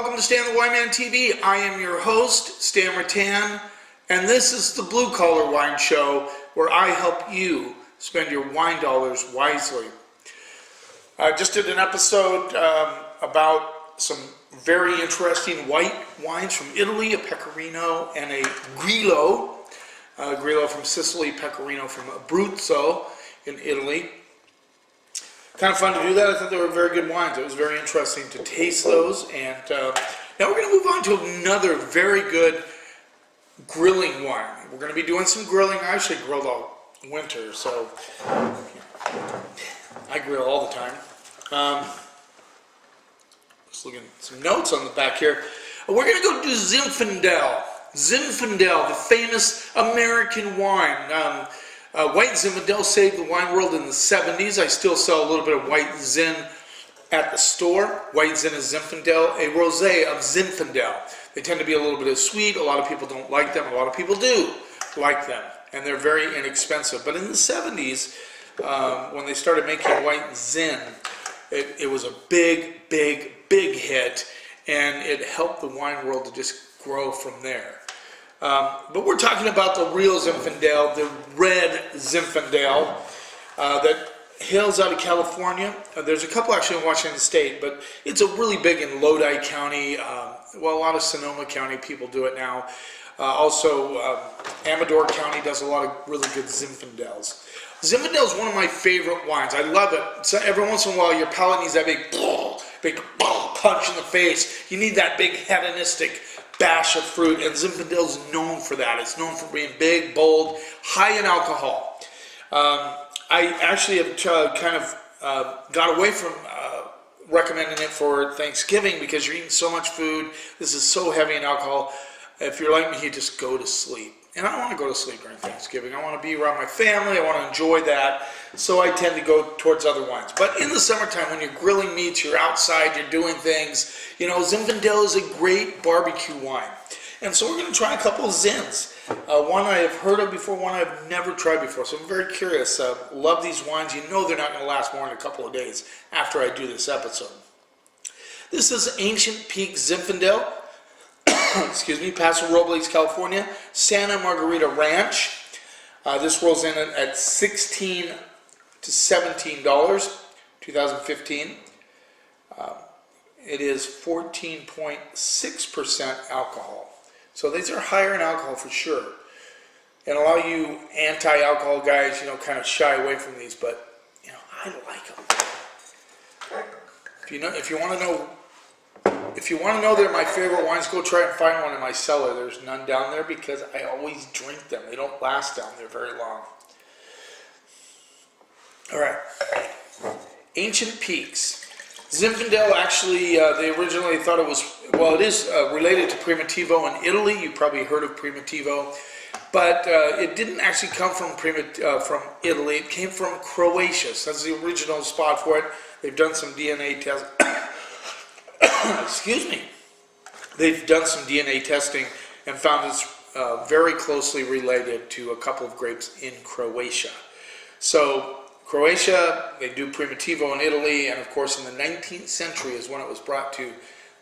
welcome to Stan the Wine Man TV. I am your host, Stan Rattan, and this is the Blue Collar Wine Show, where I help you spend your wine dollars wisely. I just did an episode about some very interesting white wines from Italy, a Pecorino and a Grillo. Grillo from Sicily, Pecorino from Abruzzo in Italy. Kind of fun to do that. I thought they were very good wines. It was very interesting to taste those. And now we're going to move on to another very good grilling wine. We're going to be doing some grilling. I actually grilled all winter, so I grill all the time. Just looking at some notes on the back here. We're going to go do Zinfandel. Zinfandel, the famous American wine. White Zinfandel saved the wine world in the 70s. I still sell a little bit of white Zin at the store. White Zin is Zinfandel, a rosé of Zinfandel. They tend to be a little bit sweet. A lot of people don't like them. A lot of people do like them, and they're very inexpensive. But in the 70s, when they started making white Zin, it was a big hit, and it helped the wine world to just grow from there. But we're talking about the real Zinfandel, the red Zinfandel that hails out of California. There's a couple actually in Washington State, but it's a really big in Lodi County. Well, a lot of Sonoma County people do it now. Also, Amador County does a lot of really good Zinfandels. Zinfandel is one of my favorite wines. I love it. So every once in a while, your palate needs that big punch in the face. You need that big hedonistic bash of fruit, and Zinfandel is known for that. It's known for being big, bold, high in alcohol. I actually have kind of got away from recommending it for Thanksgiving because you're eating so much food. This is so heavy in alcohol. If you're like me, you just go to sleep. And I don't want to go to sleep during Thanksgiving. I want to be around my family. I want to enjoy that. So I tend to go towards other wines. But in the summertime, when you're grilling meats, you're outside, you're doing things, you know, Zinfandel is a great barbecue wine. And so we're going to try a couple of Zins. One I have heard of before, one I've never tried before. So I'm very curious. Love these wines. You know they're not going to last more than a couple of days after I do this episode. This is Ancient Peak Zinfandel. Excuse me, Paso Robles, California, Santa Margarita Ranch. This rolls in at $16 to $17, 2015. It is 14.6% alcohol. So these are higher in alcohol for sure. And a lot of you anti-alcohol guys, you know, kind of shy away from these, but you know, I like them. If you want to know they're my favorite wines, go try and find one in my cellar. There's none down there because I always drink them. They don't last down there very long. All right. Ancient Peaks. Zinfandel, actually, they originally thought it was, well, it is related to Primitivo in Italy. You probably heard of Primitivo. But it didn't actually come from Italy. It came from Croatia. So that's the original spot for it. They've done some DNA tests. Excuse me. They've done some DNA testing and found it's very closely related to a couple of grapes in Croatia. So Croatia, they do Primitivo in Italy, and of course in the 19th century is when it was brought to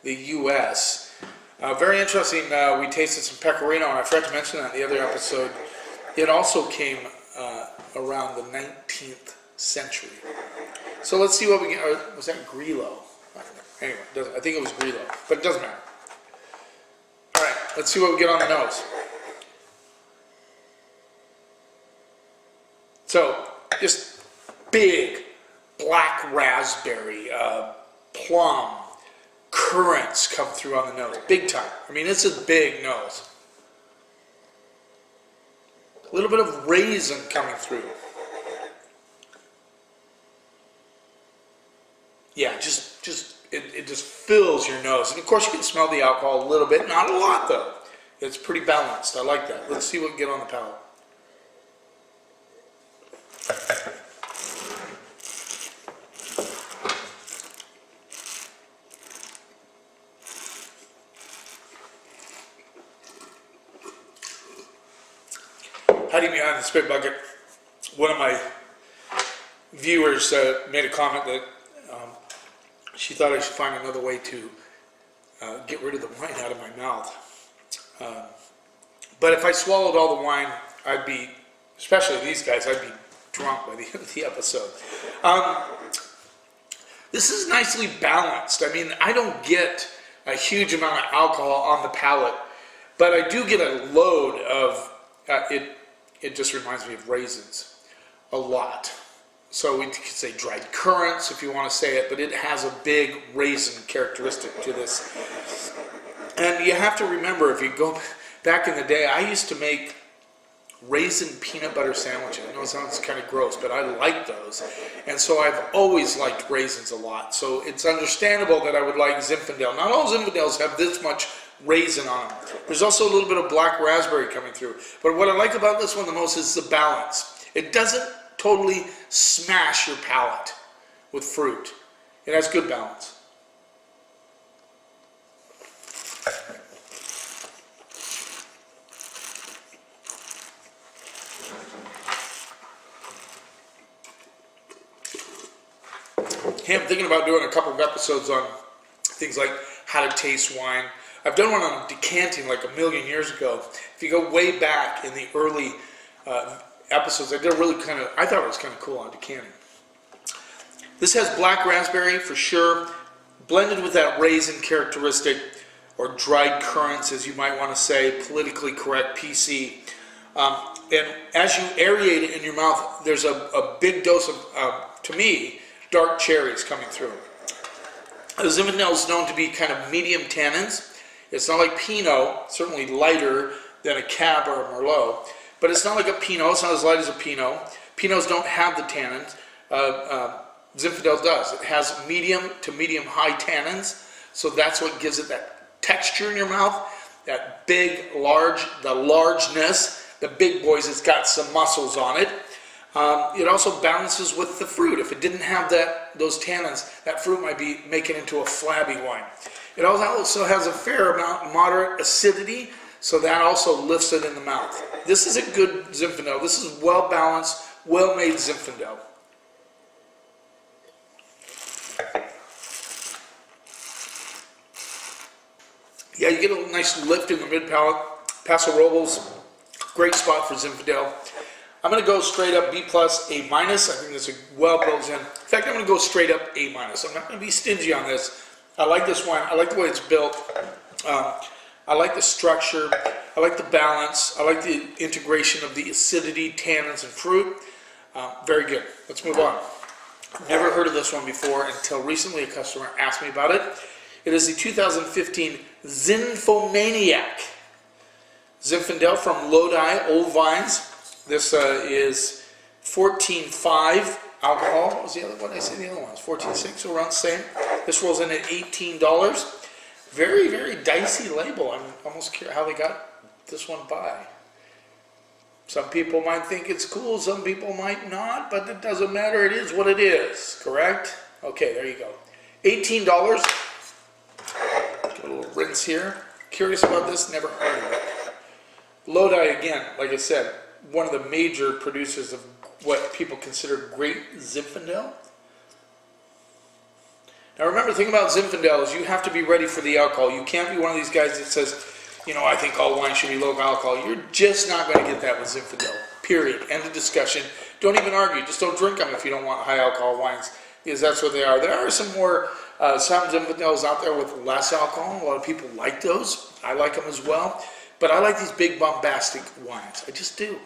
the U.S. Very interesting. We tasted some Pecorino, and I forgot to mention that in the other episode. It also came around the 19th century. So let's see what we get. Was that Grillo? Anyway, I think it was Grillo, but it doesn't matter. All right, let's see what we get on the nose. So, just big black raspberry, plum, currants come through on the nose, big time. I mean, it's a big nose. A little bit of raisin coming through. Yeah, it just fills your nose. And of course you can smell the alcohol a little bit, not a lot though. It's pretty balanced. I like that. Let's see what we get on the palate. Hiding behind the spit bucket, one of my viewers made a comment that she thought I should find another way to get rid of the wine out of my mouth. But if I swallowed all the wine, I'd be, especially these guys, I'd be drunk by the end of the episode. This is nicely balanced. I mean, I don't get a huge amount of alcohol on the palate, but I do get a load of, it just reminds me of raisins a lot. So we could say dried currants if you want to say it, but it has a big raisin characteristic to this. And you have to remember, if you go back in the day, I used to make raisin peanut butter sandwiches. I know it sounds kind of gross, but I like those. And so I've always liked raisins a lot. So it's understandable that I would like Zinfandel. Not all Zinfandels have this much raisin on them. There's also a little bit of black raspberry coming through. But what I like about this one the most is the balance. It doesn't totally smash your palate with fruit. It has good balance. Hey, I'm thinking about doing a couple of episodes on things like how to taste wine. I've done one on decanting like a million years ago. If you go way back in the early episodes, I did a really I thought it was kind of cool on decanting. This has black raspberry for sure, blended with that raisin characteristic, or dried currants, as you might want to say, politically correct, PC. And as you aerate it in your mouth, there's a big dose of, to me, dark cherries coming through. The Zinfandel is known to be kind of medium tannins. It's not like Pinot, certainly lighter than a Cab or a Merlot, but it's not like a Pinot. It's not as light as a Pinot. Pinots don't have the tannins. Zinfandel does. It has medium to medium high tannins, so that's what gives it that texture in your mouth, that big, the largeness, the big boys. It's got some muscles on it. It also balances with the fruit. If it didn't have those tannins, that fruit might be making it into a flabby wine. It also has a fair amount, moderate acidity, so that also lifts it in the mouth. This is a good Zinfandel. This is well balanced, well made Zinfandel. Yeah, you get a nice lift in the mid palate. Paso Robles, great spot for Zinfandel. I'm going to go straight up B+, A-. I think this is well built in. In fact, I'm going to go straight up A-. I'm not going to be stingy on this. I like this wine. I like the way it's built. I like the structure. I like the balance. I like the integration of the acidity, tannins, and fruit. Very good. Let's move on. Never heard of this one before until recently a customer asked me about it. It is the 2015 Zinfomaniac. Zinfandel from Lodi, Old Vines. This is 14.5 alcohol. What was the other one? I said the other one was 14.6, so around the same. This rolls in at $18. Very, very dicey label. I'm almost curious how they got this one by. Some people might think it's cool, some people might not, but it doesn't matter. It is what it is, correct? Okay, there you go. $18. Give a little rinse here. Curious about this, never heard of it. Lodi, again, like I said, one of the major producers of what people consider great Zinfandel. Now remember, the thing about Zinfandel is you have to be ready for the alcohol. You can't be one of these guys that says, you know, I think all wine should be low alcohol. You're just not going to get that with Zinfandel. Period. End of discussion. Don't even argue. Just don't drink them if you don't want high alcohol wines, because that's what they are. There are some more, some Zinfandels out there with less alcohol. A lot of people like those. I like them as well. But I like these big bombastic wines. I just do.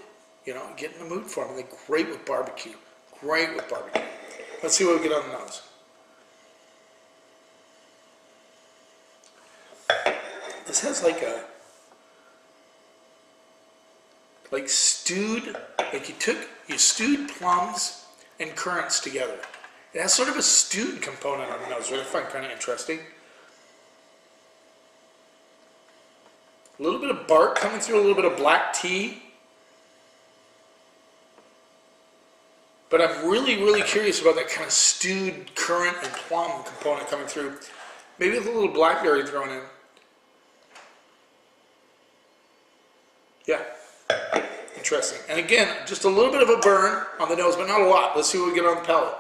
You know, get in the mood for them. They're great with barbecue. Great with barbecue. Let's see what we get on the nose. This has stewed, you stewed plums and currants together. It has sort of a stewed component on the nose, which I find kind of interesting. A little bit of bark coming through, a little bit of black tea. But I'm really, really curious about that kind of stewed currant and plum component coming through. Maybe with a little blackberry thrown in. Yeah, interesting. And again, just a little bit of a burn on the nose, but not a lot. Let's see what we get on the palate.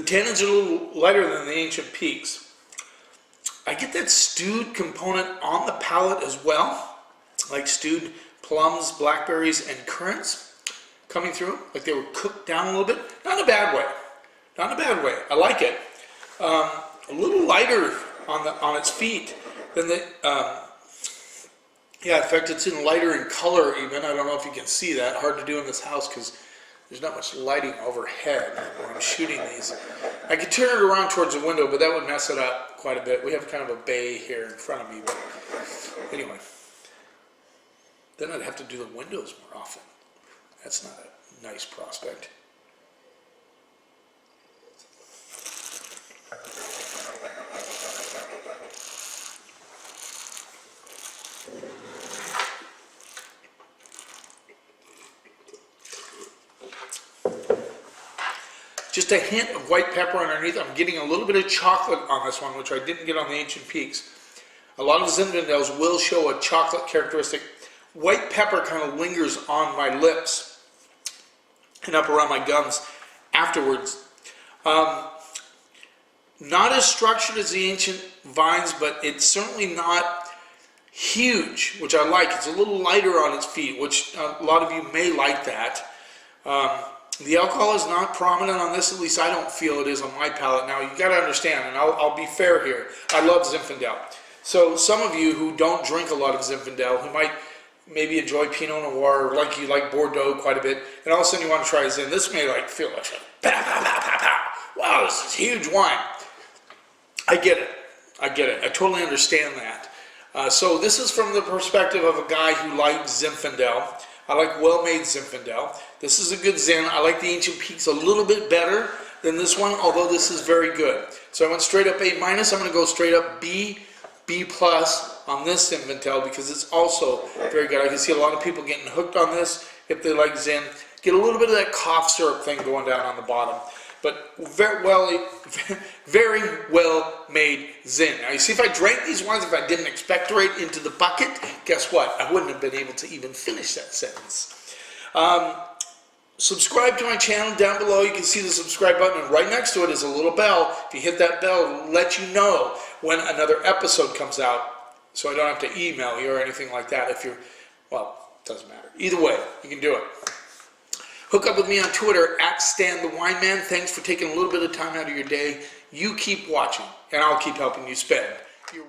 tannins are a little lighter than the Ancient Peaks. I get that stewed component on the palate as well, like stewed plums, blackberries, and currants coming through, like they were cooked down a little bit. Not in a bad way. Not in a bad way. I like it. A little lighter on its feet than the. Yeah, in fact, it's in lighter in color even. I don't know if you can see that. Hard to do in this house because there's not much lighting overhead when I'm shooting these. I could turn it around towards the window, but that would mess it up quite a bit. We have kind of a bay here in front of me, but anyway. Then I'd have to do the windows more often. That's not a nice prospect. Just a hint of white pepper underneath. I'm getting a little bit of chocolate on this one, which I didn't get on the Ancient Peaks. A lot of Zinfandels will show a chocolate characteristic. White pepper kind of lingers on my lips and up around my gums afterwards. Not as structured as the Ancient Vines, but it's certainly not huge, which I like. It's a little lighter on its feet, which a lot of you may like that. The alcohol is not prominent on this, at least I don't feel it is on my palate. Now, you got to understand, and I'll be fair here, I love Zinfandel. So some of you who don't drink a lot of Zinfandel, who might maybe enjoy Pinot Noir, or like you like Bordeaux quite a bit, and all of a sudden you want to try Zin, this may like feel like, pow, pow, pow, pow, pow. Wow, this is huge wine. I get it. I get it. I totally understand that. So this is from the perspective of a guy who likes Zinfandel. I like well-made Zinfandel. This is a good Zin. I like the Ancient Peaks a little bit better than this one, although this is very good. So I went straight up A-. I'm going to go straight up B+, B+ on this Zinfandel because it's also very good. I can see a lot of people getting hooked on this if they like Zin. Get a little bit of that cough syrup thing going down on the bottom. But very well made Zin. Now you see, if I drank these wines, if I didn't expectorate into the bucket, guess what? I wouldn't have been able to even finish that sentence. Subscribe to my channel down below. You can see the subscribe button, and right next to it is a little bell. If you hit that bell, it'll let you know when another episode comes out, so I don't have to email you or anything like that. If you're, well, it doesn't matter. Either way, you can do it. Hook up with me on Twitter @StanTheWineMan. Thanks for taking a little bit of time out of your day. You keep watching, and I'll keep helping you spend